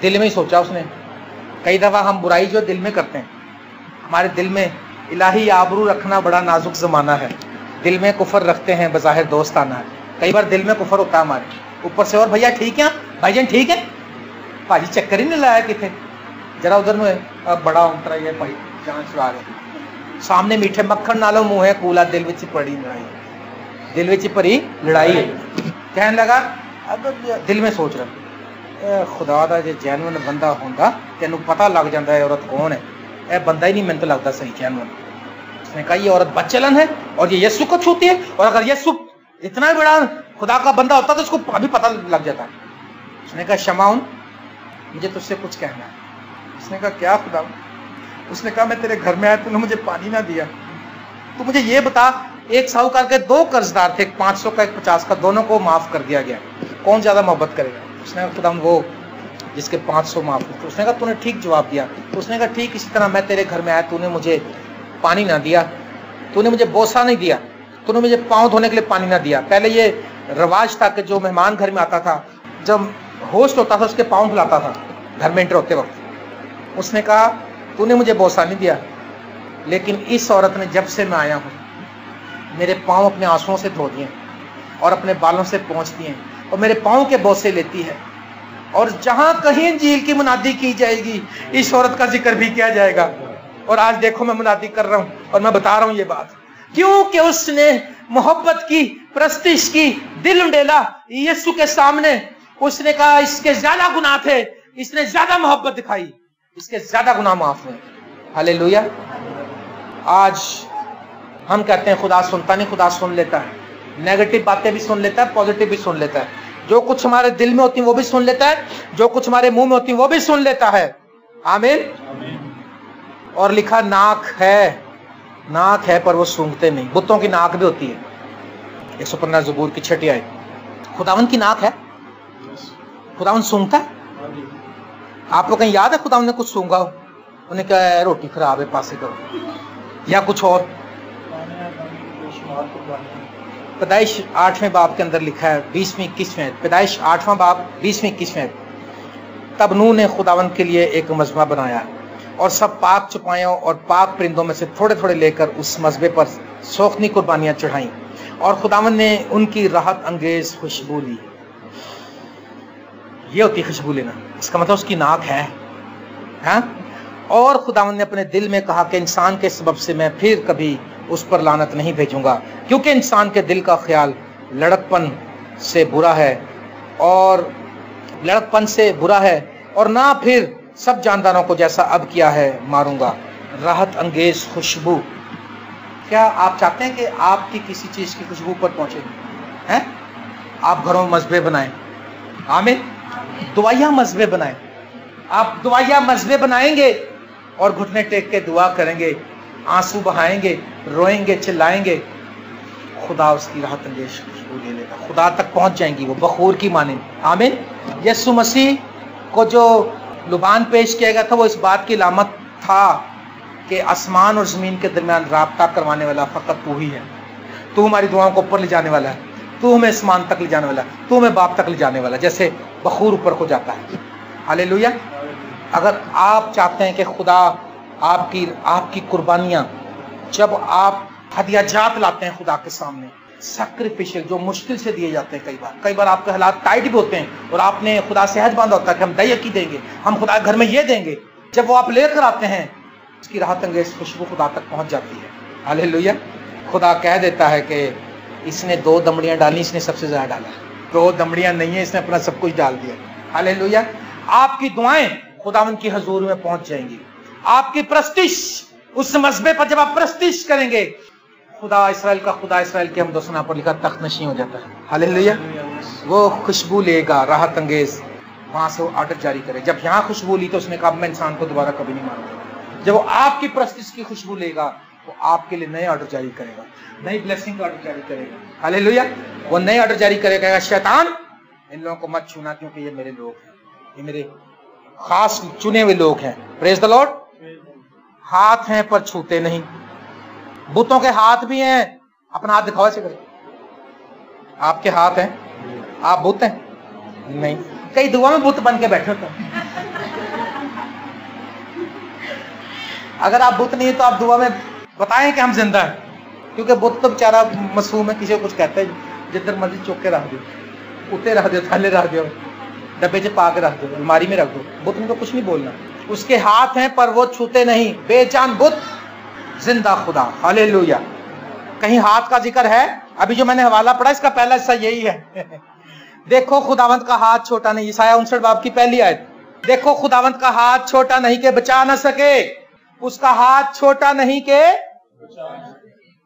दिल में ही सोचा उसने। कई दफ़ा हम बुराई जो दिल में करते हैं, हमारे दिल में इलाही आबरू रखना बड़ा नाजुक ज़माना है, दिल में कुफर रखते हैं, बज़ाहिर दोस्ताना है, कई बार दिल में कुफर होता है हमारे ऊपर से। और भैया ठीक है, भाईजान ठीक है, भाजी चक्कर ही नहीं लाया कितने, जरा उधर में अब बड़ा उतरा ये भाई जान छुड़ा रहे, सामने मीठे मक्खन नालो मुँह है कूला, दिल विच पड़ी लड़ाई, दिल विच भरी लड़ाई है। कहने लगा, अब दिल में सोच रहा खुदा दा जे जैनवन बंदा होंदा तेनू पता लग जाता है औरत कौन है, यह बंदा ही नहीं, मैंने तो लगता सही जैनवन। उसने कहा ये औरत बदचलन है और ये यीशु को छूती है, और अगर यीशु इतना बड़ा खुदा का बंदा होता तो उसको अभी पता लग जाता। उसने कहा शमौन मुझे तुझसे कुछ कहना है। उसने कहा क्या खुदा? उसने कहा मैं तेरे घर में आया, तूने मुझे पानी ना दिया, तो मुझे ये बता, एक साहूकार के दो कर्जदार थे, 500 का एक 50 का, दोनों को माफ कर दिया गया, कौन ज्यादा मोहब्बत करेगा? उसने कहा खुदा वो जिसके 500 माफ हुए। उसने कहा तूने ठीक जवाब दिया। तो उसने कहा ठीक इसी तरह मैं तेरे घर में आया, तूने मुझे पानी ना दिया, तूने मुझे बोसा नहीं दिया, तूने मुझे पाँव धोने के लिए पानी ना दिया। पहले ये रिवाज था कि जो मेहमान घर में आता था, जब होस्ट होता था उसके पाँव धुलाता था घर में एंटर होते वक्त। उसने कहा तूने मुझे बोसा नहीं दिया, लेकिन इस औरत ने जब से मैं आया हूँ मेरे पाँव अपने आंसुओं से धो दिए और अपने बालों से पोंछ दिए और मेरे पाँव के बोसे लेती है, और जहां कहीं इंजील की मुनादी की जाएगी इस औरत का जिक्र भी किया जाएगा। और आज देखो मैं मुनादी कर रहा हूं और मैं बता रहा हूं ये बात, क्योंकि उसने मोहब्बत की, प्रस्तिश की, दिल उंडेला यीशु के सामने। उसने कहा इसके ज्यादा गुनाह थे, इसने ज्यादा मोहब्बत दिखाई, इसके ज्यादा गुनाह माफ हुए। हालेलुया। आज हम कहते हैं खुदा सुनता नहीं, खुदा सुन लेता है, नेगेटिव बातें भी सुन लेता है, पॉजिटिव भी सुन लेता है, जो कुछ हमारे दिल में होती है वो भी सुन लेता है, जो कुछ हमारे मुंह में होती है वो भी सुन लेता है। आमीन। और लिखा नाक है पर वो सूंघते नहीं। बुतों की नाक भी होती है, 115 ज़बूर की 6 आयत। खुदावन की नाक है, खुदावन सूंघता है। आप लोग कहीं याद है खुदावन ने कुछ सूंघा हो? उन्हें कहा रोटी खराब है पासे करो, या कुछ और? पैदाइश 8वें बाब के अंदर लिखा है 20वीं 21वें, पैदाइश 8वां बाब 20वीं 21वें। तब नूह ने खुदावन के लिए एक मजमा बनाया और सब पाक चुपायों और पाक परिंदों में से थोड़े थोड़े लेकर उस मजबे पर सोखनी कुर्बानियां चढ़ाई, और खुदावन ने उनकी राहत अंगेज खुशबू ली। ये होती खुशबू लेना, इसका मतलब उसकी नाक है, हाँ? और खुदावन ने अपने दिल में कहा कि इंसान के सबब से मैं फिर कभी उस पर लानत नहीं भेजूंगा, क्योंकि इंसान के दिल का ख्याल लड़कपन से बुरा है और ना फिर सब जानदारों को जैसा अब किया है मारूंगा। राहत अंगेज खुशबू। क्या आप चाहते हैं कि आपकी किसी चीज की खुशबू पर पहुंचे? हैं? आप घरों में मजबे बनाएं, आमीन। दुआया मजबे बनाएं। आप दुआया मजबे बनाएंगे और घुटने टेक के दुआ करेंगे, आंसू बहाएंगे, रोएंगे, चिल्लाएंगे, खुदा उसकी राहत अंगेज खुशबू ले लेगा, खुदा तक पहुंच जाएंगी वो बखूर की माने। आमीन। यीशु मसीह को जो लुबान पेश किया गया था वो इस बात की अलामत था कि आसमान और जमीन के दरमियान राब्ता करवाने वाला फकत तू ही है। तू हमारी दुआओं को ऊपर ले जाने वाला है, तू हमें आसमान तक ले जाने वाला है, तू हमें बाप तक ले जाने वाला है, जैसे बखूर ऊपर हो जाता है। हालेलुया। अगर आप चाहते हैं कि खुदा आपकी कुर्बानियां, जब आप हदियाजात लाते हैं खुदा के सामने, सैक्रिफिशियल जो मुश्किल से दिए जाते हैं, कई बार आपके हालात टाइट भी होते हैं और आपने खुदा से हज बांधा होता है कि हम दयकी देंगे, हम खुदा घर में ये देंगे, जब वो आप लेकर आते हैं उसकी राहत अंगेज खुशबू खुदा तक पहुंच जाती है। हालेलुया। खुदा कह देता है कि इसने 2 दमड़ियां डाली, इसने सबसे ज्यादा डाला, 2 दमड़ियां नहीं है, इसने अपना सब कुछ डाल दिया। हालेलुया। आपकी दुआएं खुदावंद की हजूर में पहुंच जाएंगी। आपकी प्रस्तिश, उस मजबे पर जब आप प्रस्तिश करेंगे, खुदा इस्राएल का खुदा इस्राएल के हमदो सना पर लिखा तख्त नशीं हो जाता है। हालेलुया। वो खुशबू लेगा राहत अंगेज, वहां से वो ऑर्डर जारी करे। जब यहाँ खुशबू ली तो उसने कहा मैं इंसान को दोबारा कभी नहीं मारूंगा। जब वो आपकी प्रस्तिश की खुशबू लेगा वो आपके लिए नए ऑर्डर जारी करेगा, नई ब्लेसिंग का ऑर्डर जारी करेगा। हालेलुया। वो नए ऑर्डर जारी करेगा, शैतान इन लोगों को मत छूना क्योंकि ये मेरे लोग हैं, ये मेरे खास चुने हुए लोग हैं। Praise the Lord. हाथ हैं पर छूते नहीं। बुतों के हाथ भी हैं, अपना हाथ दिखाओ ऐसे करें। आपके हाथ हैं, आप बुत हैं? नहीं। कई दुआ में बुत बन के बैठे होते हैं। अगर आप बुत नहीं है तो आप दुआ में बताएं कि हम जिंदा हैं, क्योंकि बुत तो बेचारा मासूम है, किसी को कुछ कहता है जिधर मर्जी चौक के रख दो, उते रख दो, थले रख दो, डब्बे से पा के रख दो, अलमारी में रख दो, बुत ने तो कुछ नहीं बोलना। उसके हाथ हैं पर वो छूते नहीं, बेजान बुत, जिंदा खुदा। हालेलुया। कहीं हाथ का जिक्र है? अभी जो मैंने हवाला पढ़ा इसका पहला हिस्सा यही है। देखो खुदावंत का हाथ छोटा नहीं, ईसाया 59 बाब की पहली आयत। देखो खुदावंत का हाथ छोटा नहीं के बचा ना सके, उसका हाथ छोटा नहीं के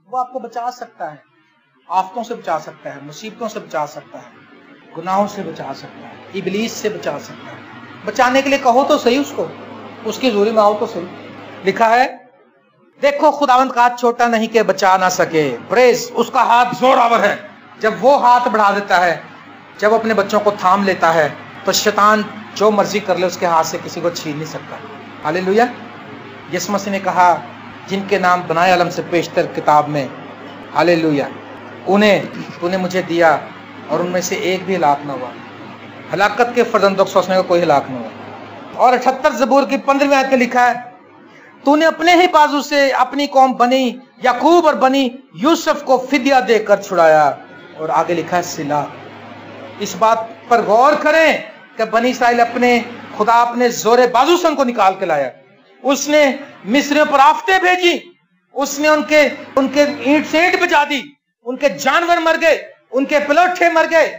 वो आपको बचा सकता है, आफतों से बचा सकता है, मुसीबतों से बचा सकता है, गुनाहों से बचा सकता है, इबलीस से बचा सकता है। बचाने के लिए कहो तो सही उसको, उसकी जोरी में आओ तो सही। लिखा है देखो खुदावंत का हाथ छोटा नहीं के बचा ना सके। प्रेज। उसका हाथ जोरावर है। जब वो हाथ बढ़ा देता है, जब अपने बच्चों को थाम लेता है, तो शैतान जो मर्जी कर ले उसके हाथ से किसी को छीन नहीं सकता। हालेलुया। यीशु मसीह ने कहा जिनके नाम बनाए अलम से पेशतर किताब में, हालेलुया, उन्हें तूने मुझे दिया और उनमें से एक भी हलाक न हुआ। हलाकत के फर्जंदों को सोचने का कोई हलाक न हुआ। और 78 ज़बूर की 15वीं आयत में लिखा है तूने अपने ही बाजू से अपनी कौम बनी याकूब और बनी यूसुफ को फिदिया देकर छुड़ाया। और आगे लिखा है सिला। इस बात पर गौर करें कि बनी इस्राइल अपने खुदा अपने जोरे बाजू से उनको निकाल के लाया। उसने मिस्रियों पर आफतें भेजी, उसने उनके ईंट से ईंट बजा दी, उनके जानवर मर गए, उनके पलोठे मर गए,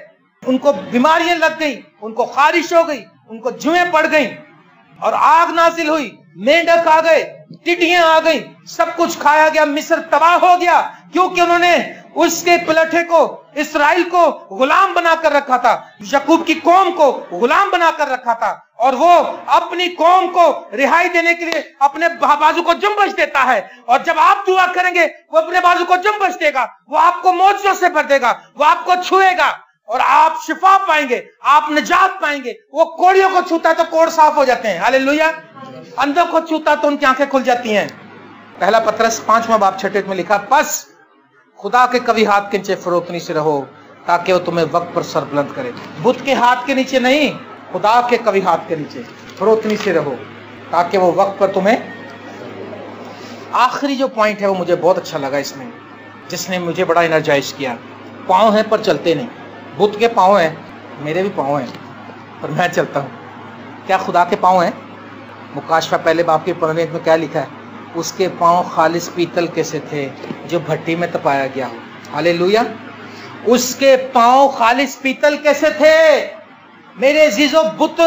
उनको बीमारियां लग गई, उनको खारिश हो गई, उनको जुएं पड़ गई और आग नाजिल हुई, मेंढक आ गए, टिड्डियां आ गई, सब कुछ खाया गया, मिस्र तबाह हो गया, क्योंकि उन्होंने उसके पलटे को, इस्राएल को गुलाम बनाकर रखा था, याकूब की कौम को गुलाम बनाकर रखा था। और वो अपनी कौम को रिहाई देने के लिए अपने बाजू को जुम्बश देता है। और जब आप दुआ करेंगे वो अपने बाजू को जुम्बश देगा, वो आपको मौजों से भर देगा, वो आपको छुएगा और आप शिफा पाएंगे, आप निजात पाएंगे। वो कोड़ियों को छूता है तो कोड़ साफ हो जाते हैं। हालेलुया। अंधों को छूता तो उनकी आंखें खुल जाती हैं। पहला पतरस 5वां बाब 6 में लिखा बस खुदा के कभी हाथ के नीचे फरोतनी से रहो ताकि वो तुम्हें वक्त पर सर बुलंद करे। बुत के हाथ के नीचे नहीं, खुदा के कभी हाथ के नीचे फरोतनी से रहो ताकि वो वक्त पर तुम्हें। आखिरी जो पॉइंट है वो मुझे बहुत अच्छा लगा इसमें, जिसने मुझे बड़ा एनर्जाइज किया। पाँव हैं पर चलते नहीं। बुत के पाँव हैं, मेरे भी पाँव हैं पर मैं चलता हूँ। क्या खुदा के पाँव हैं? मुकाशफा पहले बाप के 15वें में क्या लिखा है? उसके पाँव खालिस पीतल के से थे जो भट्टी में तपाया गया हो। हालेलुया। उसके पाँव खालिस पीतल के से थे। मेरे अजीजों, बुत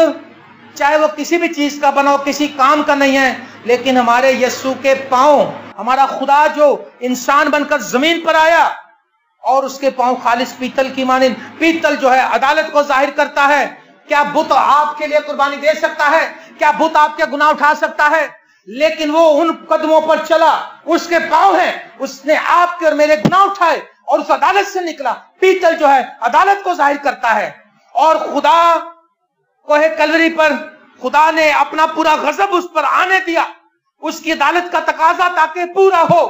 चाहे वो किसी भी चीज का बना हो, किसी काम का नहीं है, लेकिन हमारे यीशु के पाँव, हमारा खुदा जो इंसान बनकर जमीन पर आया और उसके पाँव खालिस पीतल की मानिंद। पीतल जो है अदालत को जाहिर करता है क्या बुत आपके लिए कुर्बानी दे सकता है? क्या बुत आपके गुनाह उठा सकता है? लेकिन वो उन कदमों पर चला, उसके पांव हैं, उसने आपके और मेरे गुनाह उठाए और उस अदालत से निकला। पीतल जो है अदालत को जाहिर करता है, और खुदा कोहे कलवरी पर खुदा ने अपना पूरा गजब उस पर आने दिया, उसकी अदालत का तकाजा ताकि पूरा हो।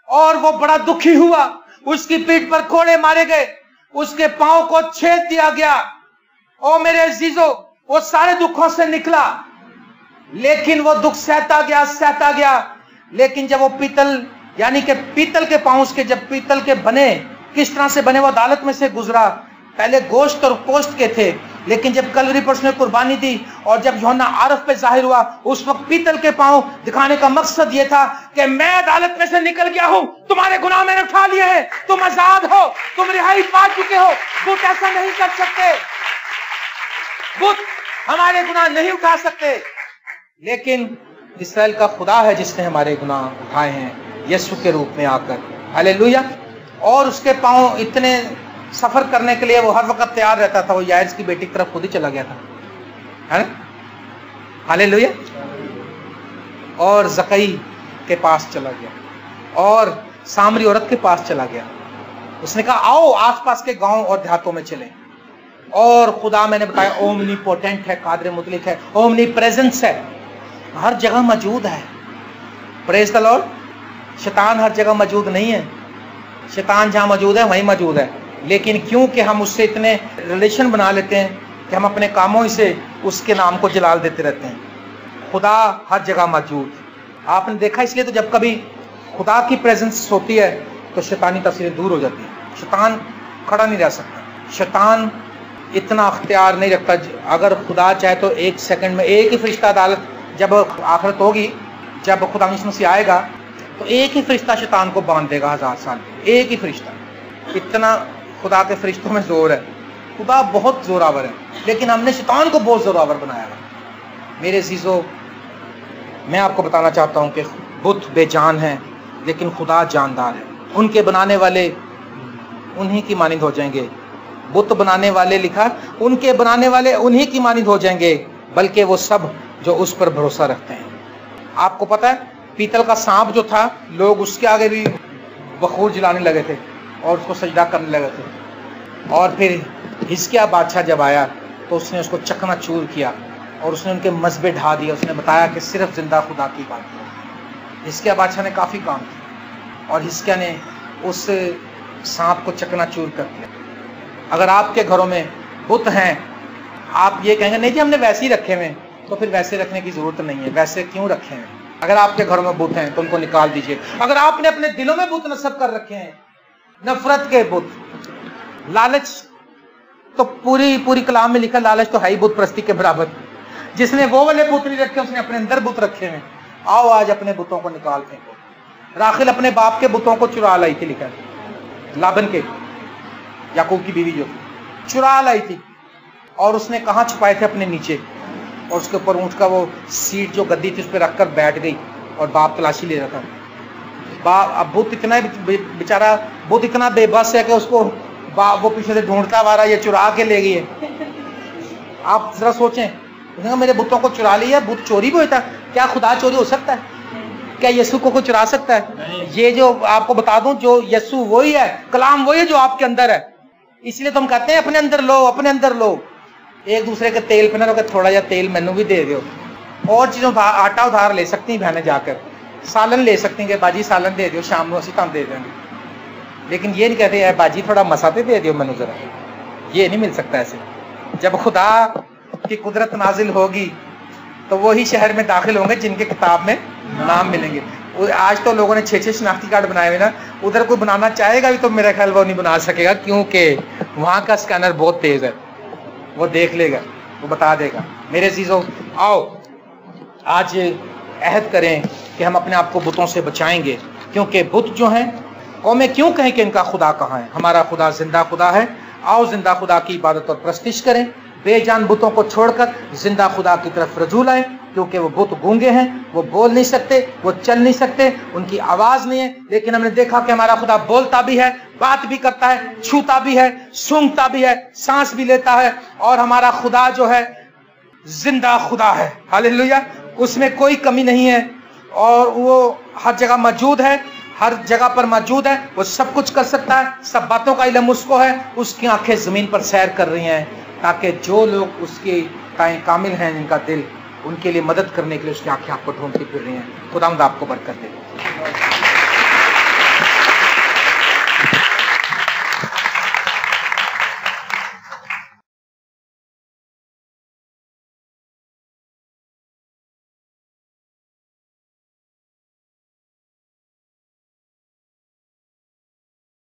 और वो बड़ा दुखी हुआ, उसकी पीठ पर कोड़े मारे गए, उसके पांव को छेद दिया गया। ओ मेरे अजीजों, वो सारे दुखों से निकला, लेकिन वो दुख सहता गया। लेकिन जब वो पीतल यानी कि पीतल के पांव उसके जब पीतल के बने, किस तरह से बने, वो अदालत में से गुजरा। पहले गोश्त और पोस्ट के थे, लेकिन जब कलवरी पर उसने कुर्बानी दी और जब यूहन्ना आरफ पे जाहिर हुआ, उस वक्त पीतल के पांव दिखाने का मकसद यह था कि मैं अदालत में से निकल गया हूं, तुम्हारे गुनाह मैंने उठा लिए हैं, तुम आजाद हो, तुम रिहाई पा चुके हो। बुत ऐसा नहीं कर सकते, बुत हमारे गुनाह नहीं उठा सकते, लेकिन इस्राएल का खुदा है जिसने हमारे गुनाह उठाए हैं यीशु के रूप में आकर। हालेलुया। और उसके पांव इतने सफर करने के लिए वो हर वक्त तैयार रहता था। वो याइरस की बेटी की तरफ खुद ही चला गया था, है ना? हालेलुया। और जकई के पास चला गया और सामरी औरत के पास चला गया। उसने कहा आओ आसपास के गांव और देहातों में चलें। और खुदा मैंने बताया ओमनीपोटेंट है, कादिर मुतलक है, ओमनी प्रेजेंस है, हर जगह मौजूद है। Praise the Lord. शैतान हर जगह मौजूद नहीं है, शैतान जहां मौजूद है वहीं मौजूद है, लेकिन क्योंकि हम उससे इतने रिलेशन बना लेते हैं कि हम अपने कामों से उसके नाम को जलाल देते रहते हैं। खुदा हर जगह मौजूद। आपने देखा, इसलिए तो जब कभी खुदा की प्रेजेंस होती है तो शैतानी तस्वीरें दूर हो जाती है। शैतान खड़ा नहीं रह सकता, शैतान इतना अख्तियार नहीं रखता। अगर खुदा चाहे तो एक सेकंड में एक ही फरिश्ता अदालत, जब आखिरत होगी, जब खुदा यीशु मसीह आएगा, तो एक ही फरिश्ता शैतान को बांध देगा 1000 साल, एक ही फरिश्ता। इतना खुदा के फरिश्तों में जोर है। खुदा बहुत जोरावर है, लेकिन हमने शैतान को बहुत जोरावर बनाया है। मेरे अजीजों, मैं आपको बताना चाहता हूं कि बुत बेजान है लेकिन खुदा जानदार है। उनके बनाने वाले उन्हीं की मानिंद हो जाएंगे। बुत बनाने वाले लिखा, उनके बनाने वाले उन्हीं की मानिंद हो जाएंगे, बल्कि वो सब जो उस पर भरोसा रखते हैं। आपको पता है, पीतल का सांप जो था, लोग उसके आगे भी बखूर जलाने लगे थे और उसको सजदा करने लगे थे। और फिर हिजकिय्याह बादशाह जब आया तो उसने उसको चकनाचूर किया और उसने उनके मजबे ढा दिया। उसने बताया कि सिर्फ जिंदा खुदा की बात है। हिजकिय्याह बादशाह ने काफ़ी काम किया और हिजकिय्याह ने उस सांप को चकनाचूर कर दिया। अगर आपके घरों में बुत हैं, आप ये कहेंगे नहीं जी हमने वैसे ही रखे हुए, तो फिर वैसे रखने की जरूरत नहीं है। वैसे क्यों रखे हैं? अगर आपके घरों में बुत हैं तो उनको निकाल दीजिए। अगर आपने अपने दिलों में बुत नस्ब कर रखे हैं, नफरत के बुत, लालच, तो पूरी कलाम में लिखा लालच तो है ही बुत परस्ती के बराबर। जिसने वो वाले बुत नहीं रखे, उसने अपने अंदर बुत रखे हैं। आओ आज अपने बुतों को निकाल फेंको। राखिल अपने बाप के बुतों को चुरा लाई थी, लिखा है लाबन के, याकूब की बीवी जो चुरा लाई थी, और उसने कहाँ छुपाए थे? अपने नीचे। और उसके ऊपर ऊंट का वो सीट जो गद्दी थी उस पर रखकर बैठ गई और बाप तलाशी ले रहा था। बाप अब बुत इतना बेचारा, बुत इतना बेबस है कि उसको बाप वो पीछे से ढूंढता आ रहा, ये चुरा के ले गई है। आप जरा सोचें, मेरे बुतों को चुरा लिया। बुत चोरी भी होता? क्या खुदा चोरी हो सकता है? क्या यीशु को कोई चुरा सकता है? ये जो आपको बता दूं, जो यीशु वही है, कलाम वही है जो आपके अंदर है। इसलिए तो हम कहते हैं अपने अंदर लो, अपने अंदर लो। एक दूसरे के तेल पे ना लो, थोड़ा जा तेल मैनू भी दे दो। और चीज़ों आटा उधार ले सकती बहनें जाकर, सालन ले सकती कि बाजी सालन दे दो, शाम को असी दे देंगे। लेकिन ये नहीं कहते यार बाजी थोड़ा मसाते दे दो मैनू जरा, ये नहीं मिल सकता ऐसे। जब खुदा की कुदरत नाजिल होगी तो वही शहर में दाखिल होंगे जिनके किताब में नाम मिलेंगे। आज तो लोगों ने 6-6 शनाख्ती कार्ड बनाए हुए ना, उधर कोई बनाना चाहेगा भी तो मेरा ख्याल वो नहीं बना सकेगा, क्योंकि वहां का स्कैनर बहुत तेज है, वो देख लेगा, वो बता देगा। मेरे अजीजों, आओ आज अहद करें कि हम अपने आप को बुतों से बचाएंगे, क्योंकि बुत जो हैं, कौमें क्यों कहें कि इनका खुदा कहाँ है? हमारा खुदा जिंदा खुदा है। आओ जिंदा खुदा की इबादत और प्रस्तिश करें, बेजान बुतों को छोड़कर जिंदा खुदा की तरफ रजू लाएं کیونکہ وہ بت گونگے ہیں، وہ بول نہیں سکتے، وہ چل نہیں سکتے، ان کی آواز نہیں ہے. لیکن ہم نے دیکھا کہ ہمارا خدا بولتا بھی ہے، بات بھی کرتا ہے، چھوتا بھی ہے، سونگتا بھی ہے، سانس بھی لیتا ہے. اور ہمارا خدا جو ہے زندہ خدا ہے. ہاللیلویا. اس میں کوئی کمی نہیں ہے، اور وہ ہر جگہ موجود ہے، ہر جگہ پر موجود ہے. وہ سب کچھ کر سکتا ہے، سب باتوں کا علم اس کو ہے. اس کی آنکھیں زمین پر سیر کر رہی ہیں تاکہ جو لوگ اس کے تائیں کامل ہیں، جن کا دل ان کے لیے مدد کرنے کے لیے اس کی آنکھیں آپ کو ڈھونڈتی پھر رہی ہیں. خداوند آپ کو برکت دے.